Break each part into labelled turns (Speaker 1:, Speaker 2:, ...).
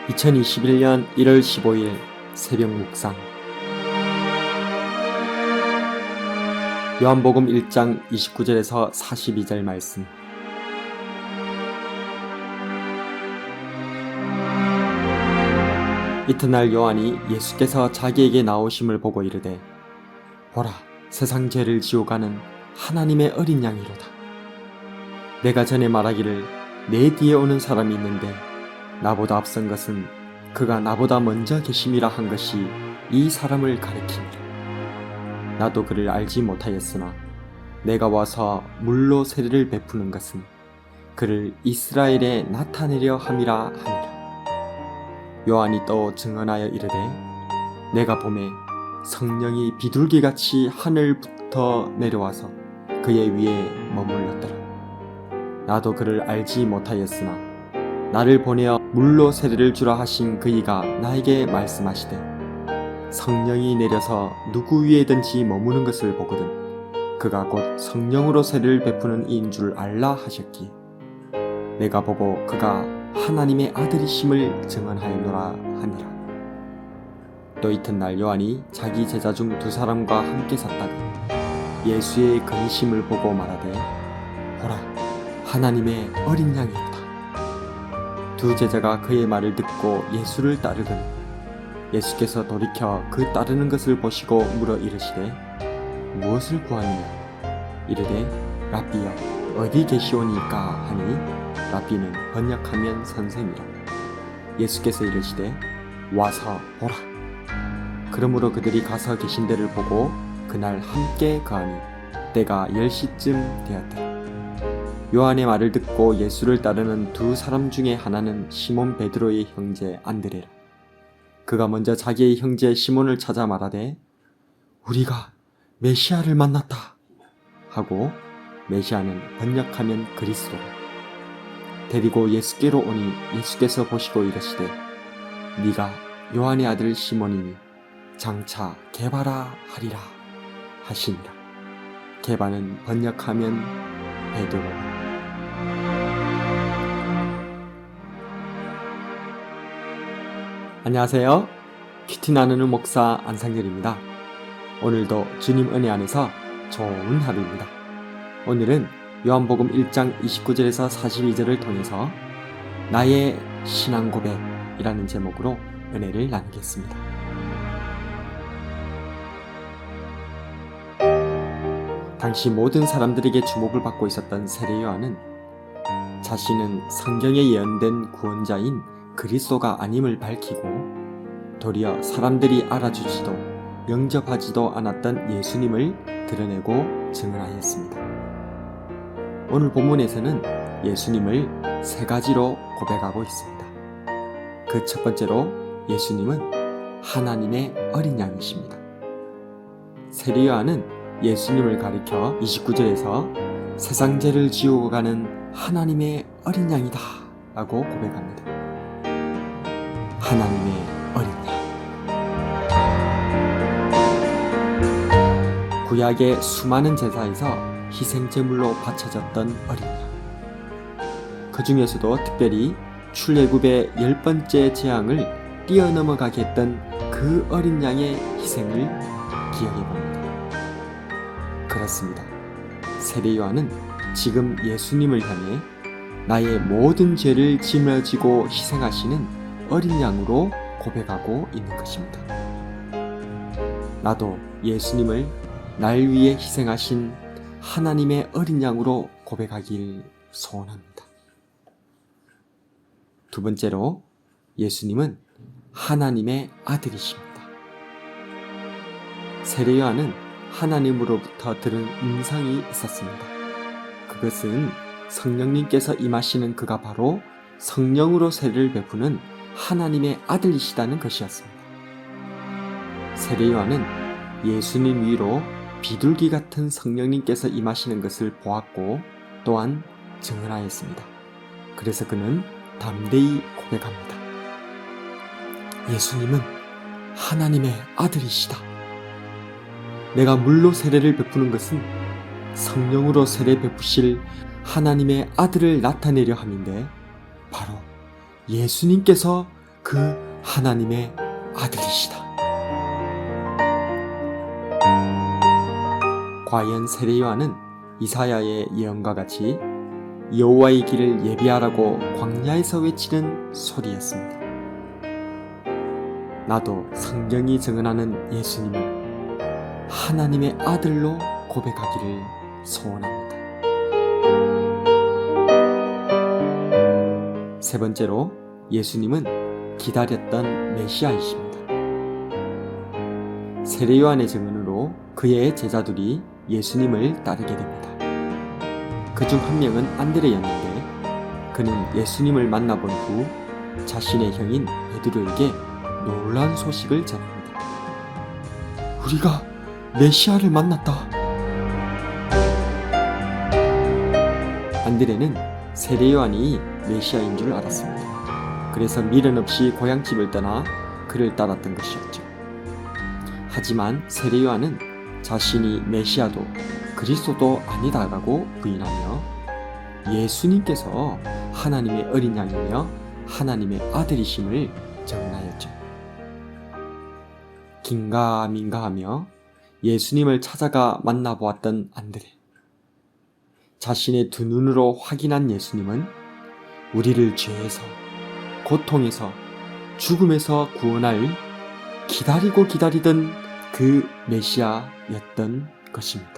Speaker 1: 2021년 1월 15일 새벽 묵상 요한복음 1장 29절에서 42절 말씀. 이튿날 요한이 예수께서 자기에게 나오심을 보고 이르되 보라, 세상 죄를 지어가는 하나님의 어린 양이로다. 내가 전에 말하기를 내 뒤에 오는 사람이 있는데 나보다 앞선 것은 그가 나보다 먼저 계심이라 한 것이 이 사람을 가리키니라. 나도 그를 알지 못하였으나 내가 와서 물로 세례를 베푸는 것은 그를 이스라엘에 나타내려 함이라 하니라. 요한이 또 증언하여 이르되 내가 보매 성령이 비둘기같이 하늘부터 내려와서 그의 위에 머물렀더라. 나도 그를 알지 못하였으나 나를 보내어 물로 세례를 주라 하신 그이가 나에게 말씀하시되 성령이 내려서 누구 위에든지 머무는 것을 보거든 그가 곧 성령으로 세례를 베푸는 이인 줄 알라 하셨기에 내가 보고 그가 하나님의 아들이심을 증언하였노라 하니라. 또 이튿날 요한이 자기 제자 중 두 사람과 함께 섰다가 예수의 근심을 보고 말하되 보라, 하나님의 어린 양이로다. 두 제자가 그의 말을 듣고 예수를 따르더니 예수께서 돌이켜 그 따르는 것을 보시고 물어 이르시되 무엇을 구하느냐? 이르되 랍비여 어디 계시오니까 하니 랍비는 번역하면 선생이라. 예수께서 이르시되 와서 보라. 그러므로 그들이 가서 계신 데를 보고 그날 함께 거하니 때가 10시쯤 되었더라. 요한의 말을 듣고 예수를 따르는 두 사람 중에 하나는 시몬 베드로의 형제 안드레라. 그가 먼저 자기의 형제 시몬을 찾아 말하되 우리가 메시아를 만났다 하고, 메시아는 번역하면 그리스도라. 데리고 예수께로 오니 예수께서 보시고 이르시되 네가 요한의 아들 시몬이니 장차 게바라 하리라 하시니라. 게바는 번역하면 베드로라. 안녕하세요. 큐티 나누는 목사 안상렬입니다. 오늘도 주님 은혜 안에서 좋은 하루입니다. 오늘은 요한복음 1장 29절에서 42절을 통해서 나의 신앙 고백이라는 제목으로 은혜를 나누겠습니다. 당시 모든 사람들에게 주목을 받고 있었던 세례 요한은 자신은 성경에 예언된 구원자인 그리스도가 아님을 밝히고 도리어 사람들이 알아주지도 영접하지도 않았던 예수님을 드러내고 증언하였습니다. 오늘 본문에서는 예수님을 세 가지로 고백하고 있습니다. 그 첫 번째로 예수님은 하나님의 어린 양이십니다. 세례 요한은 예수님을 가리켜 29절에서 세상 죄를 지우고 가는 하나님의 어린 양이다 라고 고백합니다. 하나님의 어린 양. 구약의 수많은 제사에서 희생제물로 바쳐졌던 어린 양. 그 중에서도 특별히 출애굽의 10번째 재앙을 뛰어넘어가게 했던 그 어린 양의 희생을 기억해봅니다. 그렇습니다. 세례 요한은 지금 예수님을 향해 나의 모든 죄를 짊어지고 희생하시는 어린 양으로 고백하고 있는 것입니다. 나도 예수님을 날 위해 희생하신 하나님의 어린 양으로 고백하길 소원합니다. 두 번째로 예수님은 하나님의 아들이십니다. 세례 요한은 하나님으로부터 들은 음성이 있었습니다. 그것은 성령님께서 임하시는 그가 바로 성령으로 세례를 베푸는 하나님의 아들이시다는 것이었습니다. 세례 요한은 예수님 위로 비둘기 같은 성령님께서 임하시는 것을 보았고 또한 증언하였습니다. 그래서 그는 담대히 고백합니다. 예수님은 하나님의 아들이시다. 내가 물로 세례를 베푸는 것은 성령으로 세례 베푸실 하나님의 아들을 나타내려 함인데 바로 예수님께서 그 하나님의 아들이시다. 과연 세례 요한은 이사야의 예언과 같이 여호와의 길을 예비하라고 광야에서 외치는 소리였습니다. 나도 성경이 증언하는 예수님을 하나님의 아들로 고백하기를 소원합니다. 세 번째로, 예수님은 기다렸던 메시아이십니다. 세례 요한의 증언으로 그의 제자들이 예수님을 따르게 됩니다. 그중 한 명은 안드레였는데 그는 예수님을 만나본 후 자신의 형인 베드로에게 놀라운 소식을 전합니다. 우리가 메시아를 만났다. 안드레는 세례 요한이 메시아인 줄 알았습니다. 그래서 미련 없이 고향집을 떠나 그를 따랐던 것이었죠. 하지만 세례 요한은 자신이 메시아도 그리스도도 아니다라고 부인하며 예수님께서 하나님의 어린 양이며 하나님의 아들이심을 증언하였죠. 긴가민가하며 예수님을 찾아가 만나보았던 안드레. 자신의 두 눈으로 확인한 예수님은 우리를 죄에서, 고통에서, 죽음에서 구원할 기다리고 기다리던 그 메시아였던 것입니다.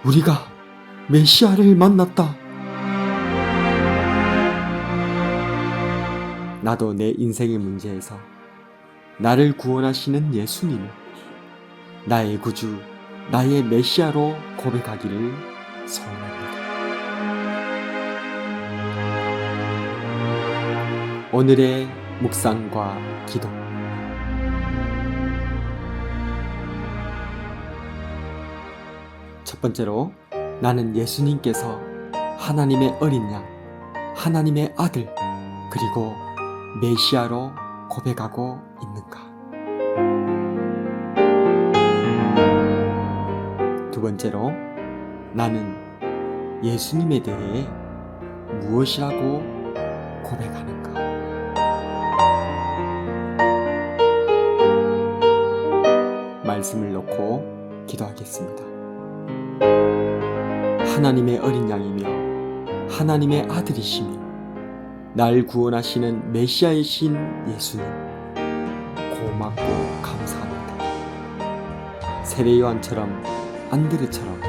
Speaker 1: 우리가 메시아를 만났다. 나도 내 인생의 문제에서 나를 구원하시는 예수님을 나의 구주, 나의 메시아로 고백하기를 소원합니다. 오늘의 묵상과 기도. 첫 번째로, 나는 예수님께서 하나님의 어린 양, 하나님의 아들, 그리고 메시아로 고백하고 있는가? 두 번째로, 나는 예수님에 대해 무엇이라고 고백하는가? 말씀을 놓고 기도하겠습니다. 하나님의 어린 양이며 하나님의 아들이시며 날 구원하시는 메시아이신 예수님, 고맙고 감사합니다. 세례 요한처럼, 안드레처럼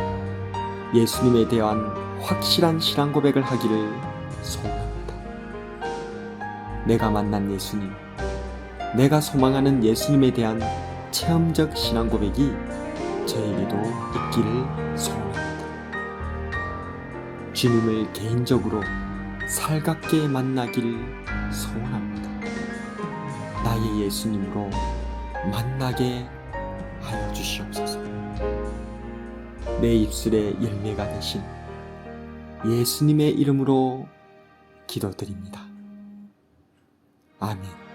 Speaker 1: 예수님에 대한 확실한 신앙 고백을 하기를 소원합니다. 내가 만난 예수님, 내가 소망하는 예수님에 대한 체험적 신앙 고백이 저에게도 있기를 소원합니다. 주님을 개인적으로 살갑게 만나기를 소원합니다. 나의 예수님으로 만나게 하여 주시옵소서. 내 입술의 열매가 되신 예수님의 이름으로 기도드립니다. 아멘.